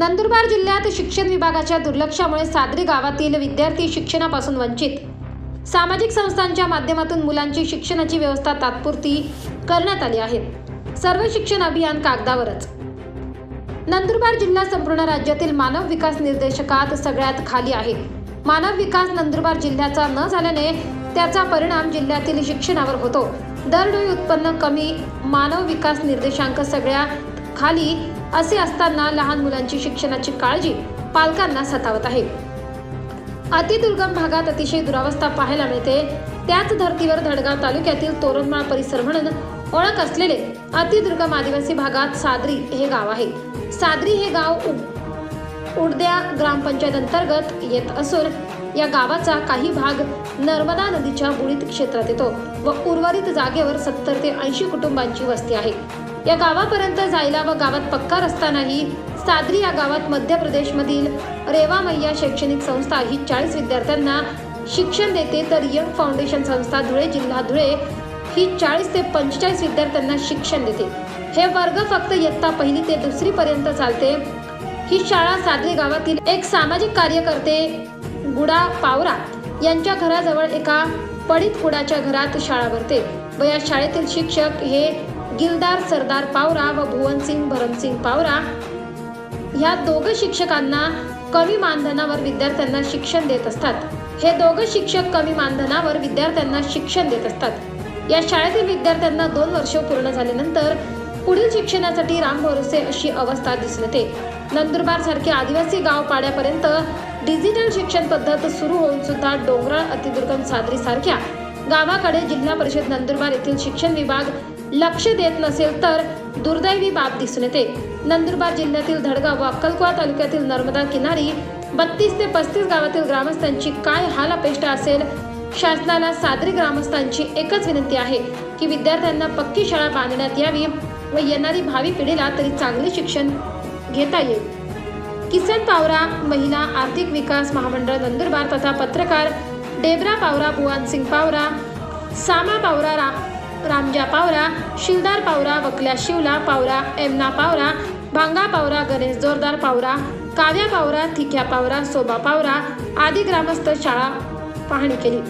नंदुरबार जिल्ह्यात शिक्षण विभागाच्या दुर्लक्षामुळे साद्री गावातील विद्यार्थी शिक्षणापासून वंचित। सामाजिक संस्थांच्या माध्यमातून मुलांची शिक्षणाची व्यवस्था तात्पुरती करण्यात आली आहे। सर्व शिक्षण अभियान कागदावरच। नंदुरबार जिल्हा संपूर्ण राज्यातील मानव विकास निर्देशकात सगळ्यात खाली आहे। मानव विकास नंदुरबार जिल्ह्याचा न झाल्याने त्याचा परिणाम जिल्ह्यातील शिक्षणावर होतो। दरडोई उत्पन्न कमी, मानव विकास निर्देशांक सगळ्यात खाली असे असताना लहान मुलांची शिक्षणाची काळजी पालकांना सतावत आहे। अतिदुर्गम भागात अतिशय दुरावस्था पाहायला मिळते। त्याच धर्तीवर धडगाव तालुक्यातील तोरणमाळ परिसर म्हणून ओळख असलेले अतिदुर्गम आदिवासी भागात साद्री हे गाव आहे। साद्री हे गाव उडद्या ग्रामपंचायत अंतर्गत येत असून या गावाचा काही भाग नर्मदा नदीच्या बुडीत क्षेत्रात येतो व उर्वरित जागेवर 70 ते 80 कुटुंबांची वस्ती आहे। या गावापर्यंत जायला व गावात पक्का रस्ता नाही। साद्री या गावात मध्य प्रदेशमधील रेवा मैया शैक्षणिक संस्था ही 40 विद्यार्थ्यांना शिक्षण देते, तर यंग फाउंडेशन संस्था धुळे जिल्हा धुळे ही 40 ते 45 विद्यार्थ्यांना शिक्षण देते। हे वर्ग फक्त इयत्ता 1 ते 2 पर्यंत चालते। ही शाळा साद्री गावातील एक सामाजिक कार्यकर्ते गुडा पावरा यांच्या घराजवळ एका पडीत कुडाच्या घरात शाळा भरते व या शाळेतील शिक्षक हे गिलदार सरदार पावरा व भुवनसिंग भरमसिंग पावरा ह्या दोघं शिक्षकांना कमी मानधनावर विद्यार्थ्यांना शिक्षण देत असतात। हे दोघं शिक्षक कमी मानधनावर विद्यार्थ्यांना शिक्षण देत असतात। या शाळेतील विद्यार्थ्यांना 2 वर्ष पूर्ण झाल्यानंतर पुढील शिक्षणासाठी रामभरोसे अशी अवस्था दिसून येते। नंदुरबार सारखे आदिवासी गाव पाड्यापर्यंत डिजिटल शिक्षण पद्धत सुरू होऊन सुद्धा डोंगराळ अतिदुर्गम साद्री सारख्या गावाकडे जिल्हा परिषद नंदुरबार येथील शिक्षण विभाग लक्ष देत नसेल तर दुर्दैवी बाब दिसून येते। नंदुरबार जिल्ह्यातील धडगाव व अक्कलकुवा तालुक्यातील नर्मदा किनारी 32 ते 35 गावातील ग्रामस्थांची काय हाल अपेष्टा असेल। शासनाला साद्री ग्रामस्थांची एकच विनंती आहे की विद्यार्थ्यांना पक्की शाळा बांधण्यात यावी व येणारी भावी पिढीला तरी चांगले शिक्षण घेता येईल। किसन पावरा महिला आर्थिक विकास महामंडळ नंदुरबार तथा पत्रकार डेबरा पावरा, भुवनसिंग पावरा, सामा पावरा, रामजा पावरा, शिलदार पावरा, वकल्या शिवला पावरा, एमना पावरा, भांगा पावरा, गणेश जोरदार पावरा, काव्या पावरा, थिक्या पावरा, सोबा पावरा आदी ग्रामस्थ शाळा पाहणी केली।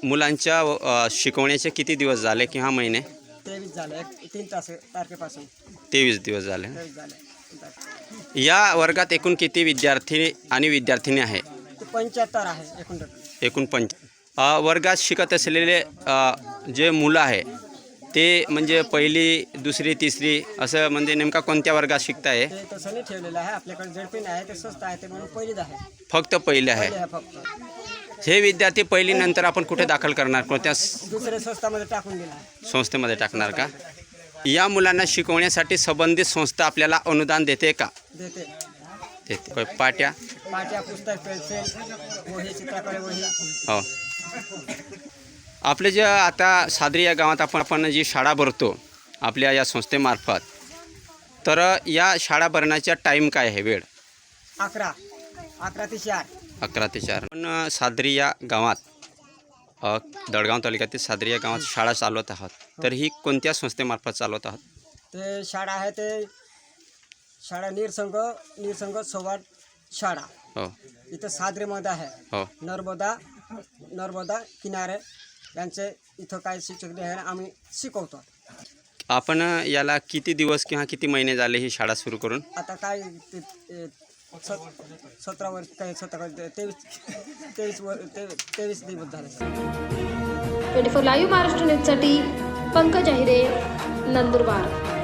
मुलांच्या शिकवण्याचे किती दिवस झाले किंवा महिने? 23 झाले, 3 तारखेपासून 23 दिवस झाले। या वर्गात एकूण किती विद्यार्थी आणि विद्यार्थिनी आहे? 75 आहे एकूण वर्गात शिकत असलेले जे मुलं आहे ते म्हणजे पहिली, दुसरी, तिसरी असं म्हणजे नेमका कोणत्या वर्गात शिकताय? ते तसं नाही ठेवलेलं आहे आपल्याकडे, झडपी नाही आहे, ते स्वस्त आहे, ते म्हणून पहिलीच आहे, फक्त पहिले आहे। फक्त हे विद्यार्थी पहिली नंतर आपण कुठे दाखल करणार? कोणत्या दुसऱ्या संस्थामध्ये टाकून दिला, संस्थेमध्ये टाकणार का? या मुलांना शिकवण्यासाठी संबंधित संस्था आपल्याला अनुदान देते का? देते। पाट्या, पुस्तक, पेन्सिल, वही, चित्रकला वही। हो, आपले जे आता साद्री या गावात आपण जी शाळा भरतो आपल्या या संस्थेमार्फत, तर या शाळा भरण्याचा टाईम काय आहे, वेळ? 11 ते 4। 11 ते 4। पण साद्री या गावात दडगाव तालुक्यातील साद्री या गावात शाळा चालवत आहात, तर ही कोणत्या संस्थेमार्फत चालवत आहात? ते शाळा आहे, ते शाळा निरसंग संवाद शाळा। हो, इथं साद्रीमध्ये आहे। हो, नर्मदा किनारे यांचे इथं काय शिक्षक आहे, आम्ही शिकवतो। आपण याला किती दिवस किंवा किती महिने झाले ही शाळा सुरू करून? आता काय 17 वर्ष, काय 23 दिवस झाले। 24 लाईव्ह महाराष्ट्र न्यूजसाठी पंकज अहिरे, नंदुरबार।